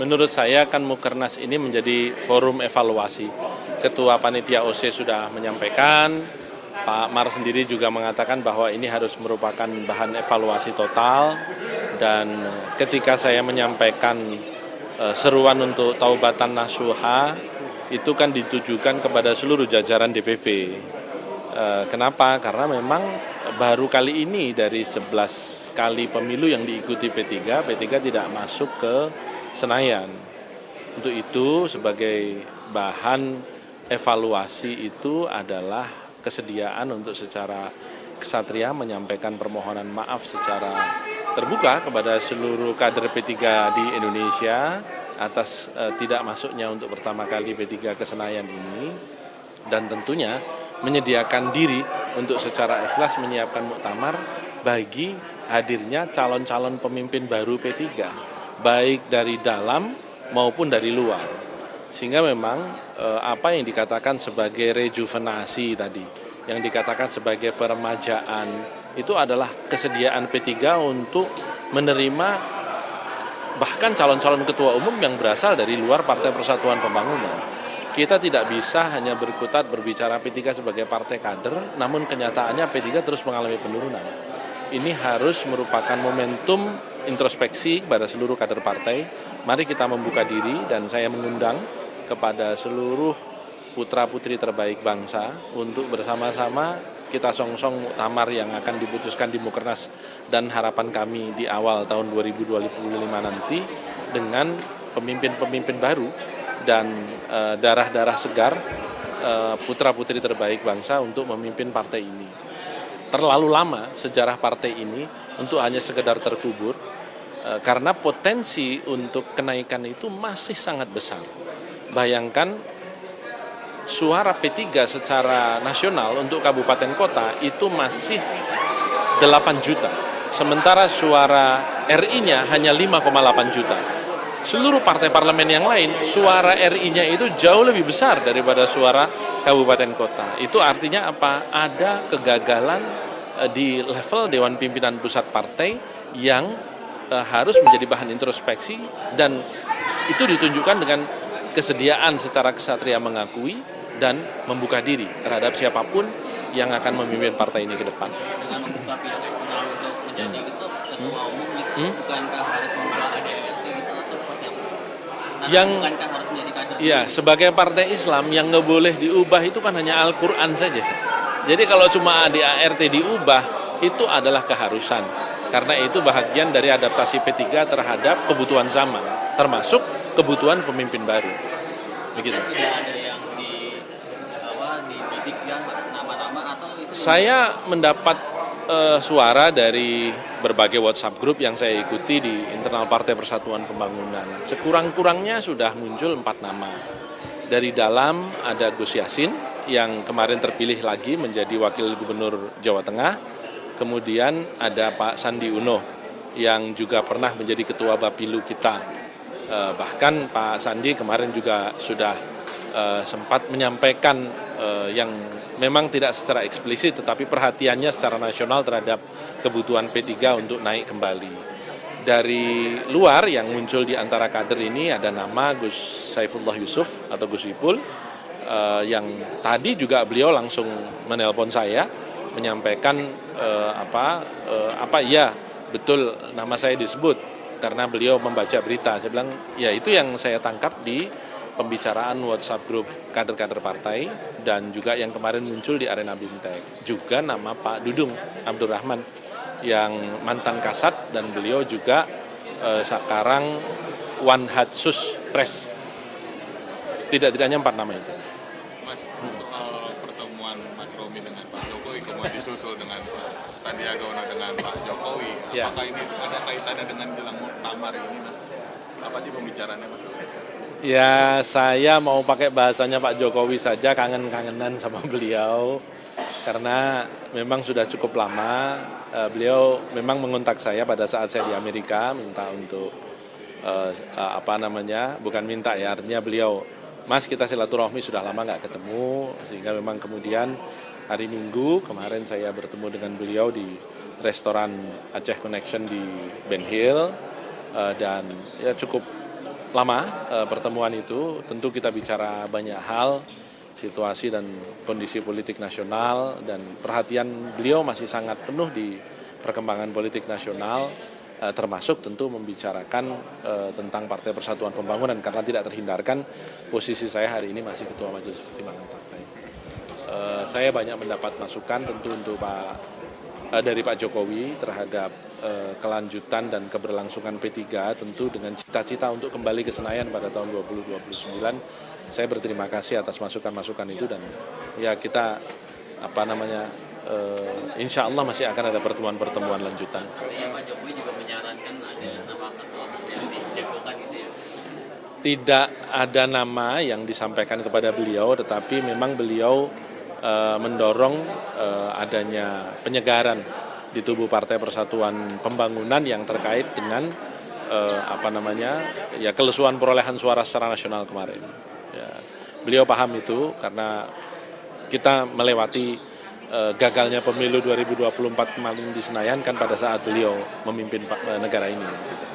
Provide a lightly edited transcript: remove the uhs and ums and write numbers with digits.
Menurut saya kan Mukernas ini menjadi forum evaluasi. Ketua Panitia OC sudah menyampaikan, Pak Mar sendiri juga mengatakan bahwa ini harus merupakan bahan evaluasi total, dan ketika saya menyampaikan seruan untuk taubatan nasuha, itu kan ditujukan kepada seluruh jajaran DPP. Kenapa? Karena memang baru kali ini dari 11 kali pemilu yang diikuti P3 tidak masuk ke Senayan. Untuk itu sebagai bahan evaluasi itu adalah kesediaan untuk secara kesatria menyampaikan permohonan maaf secara terbuka kepada seluruh kader P3 di Indonesia atas tidak masuknya untuk pertama kali P3 ke Senayan ini, dan tentunya menyediakan diri untuk secara ikhlas menyiapkan muktamar bagi hadirnya calon-calon pemimpin baru P3, baik dari dalam maupun dari luar. Sehingga memang apa yang dikatakan sebagai rejuvenasi tadi, yang dikatakan sebagai peremajaan, itu adalah kesediaan P3 untuk menerima bahkan calon-calon ketua umum yang berasal dari luar Partai Persatuan Pembangunan. Kita tidak bisa hanya berkutat berbicara P3 sebagai partai kader, namun kenyataannya P3 terus mengalami penurunan. Ini harus merupakan momentum introspeksi pada seluruh kader partai. Mari kita membuka diri, dan saya mengundang kepada seluruh putra-putri terbaik bangsa untuk bersama-sama kita songsong muktamar yang akan diputuskan di Mukernas dan harapan kami di awal tahun 2025 nanti dengan pemimpin-pemimpin baru dan darah-darah segar putra-putri terbaik bangsa untuk memimpin partai ini. Terlalu lama sejarah partai ini untuk hanya sekedar terkubur, karena potensi untuk kenaikan itu masih sangat besar. Bayangkan suara P3 secara nasional untuk kabupaten kota itu masih 8 juta, sementara suara RI-nya hanya 5,8 juta. Seluruh partai parlemen yang lain, suara RI-nya itu jauh lebih besar daripada suara kabupaten kota. Itu artinya apa? Ada kegagalan di level Dewan Pimpinan Pusat Partai yang harus menjadi bahan introspeksi, dan itu ditunjukkan dengan kesediaan secara kesatria mengakui dan membuka diri terhadap siapapun yang akan memimpin partai ini ke depan. Dengan membuka pihak eksternal untuk menjadi ketua umum gitu, bukankah harus membuka ADRT gitu atau seperti apa? Karena bukankah harus menjadi kader? Iya, sebagai partai Islam yang nggak boleh diubah itu kan hanya Al-Quran saja. Jadi kalau cuma ADART diubah, itu adalah keharusan. Karena itu bahagian dari adaptasi P3 terhadap kebutuhan zaman, termasuk kebutuhan pemimpin baru. Begitu. Sudah ada yang dibidik ya nama-nama atau itu? Saya mendapat suara dari berbagai WhatsApp group yang saya ikuti di internal Partai Persatuan Pembangunan. Sekurang-kurangnya sudah muncul 4 nama. Dari dalam ada Gus Yassin yang kemarin terpilih lagi menjadi Wakil Gubernur Jawa Tengah. Kemudian ada Pak Sandi Uno yang juga pernah menjadi Ketua Bapilu kita. Bahkan Pak Sandi kemarin juga sudah sempat menyampaikan yang memang tidak secara eksplisit, tetapi perhatiannya secara nasional terhadap kebutuhan P3 untuk naik kembali. Dari luar yang muncul di antara kader ini ada nama Gus Saifullah Yusuf atau Gus Ipul, yang tadi juga beliau langsung menelpon saya menyampaikan ya betul nama saya disebut karena beliau membaca berita. Saya bilang ya itu yang saya tangkap di pembicaraan WhatsApp grup kader-kader partai, dan juga yang kemarin muncul di arena Bimtek. Juga nama Pak Dudung Abdurrahman yang mantan Kasat, dan beliau juga sekarang Wanhatsus Press. Tidak-tidaknya 4 nama itu. Mas, soal pertemuan Mas Romi dengan Pak Jokowi, kemudian disusul dengan Pak Sandiaga Uno dengan Pak Jokowi, apakah ini ada kaitannya dengan jelang muktamar ini, Mas? Apa sih pembicaraannya, Mas Romi? Ya, saya mau pakai bahasanya Pak Jokowi saja, kangen-kangenan sama beliau. Karena memang sudah cukup lama, beliau memang mengontak saya pada saat saya di Amerika, minta untuk, bukan minta ya, artinya beliau, Mas kita silaturahmi sudah lama nggak ketemu, sehingga memang kemudian hari Minggu kemarin saya bertemu dengan beliau di restoran Aceh Connection di Ben Hill, dan ya cukup lama pertemuan itu, tentu kita bicara banyak hal, situasi dan kondisi politik nasional, dan perhatian beliau masih sangat penuh di perkembangan politik nasional, termasuk tentu membicarakan tentang Partai Persatuan Pembangunan, karena tidak terhindarkan posisi saya hari ini masih Ketua Majelis Pertimbangan Partai. Saya banyak mendapat masukan tentu untuk dari Pak Jokowi terhadap kelanjutan dan keberlangsungan P3, tentu dengan cita-cita untuk kembali ke Senayan pada tahun 2029. Saya berterima kasih atas masukan-masukan itu, dan ya kita insya Allah masih akan ada pertemuan-pertemuan lanjutan. Artinya Pak Jokowi juga menyarankan ada nama ketua umum yang dijagokan gitu ya? Tidak ada nama yang disampaikan kepada beliau, tetapi memang beliau mendorong adanya penyegaran di tubuh Partai Persatuan Pembangunan yang terkait dengan kelesuan perolehan suara secara nasional kemarin. Ya, beliau paham itu karena kita melewati gagalnya pemilu 2024 kemarin di Senayan kan pada saat beliau memimpin negara ini. Gitu.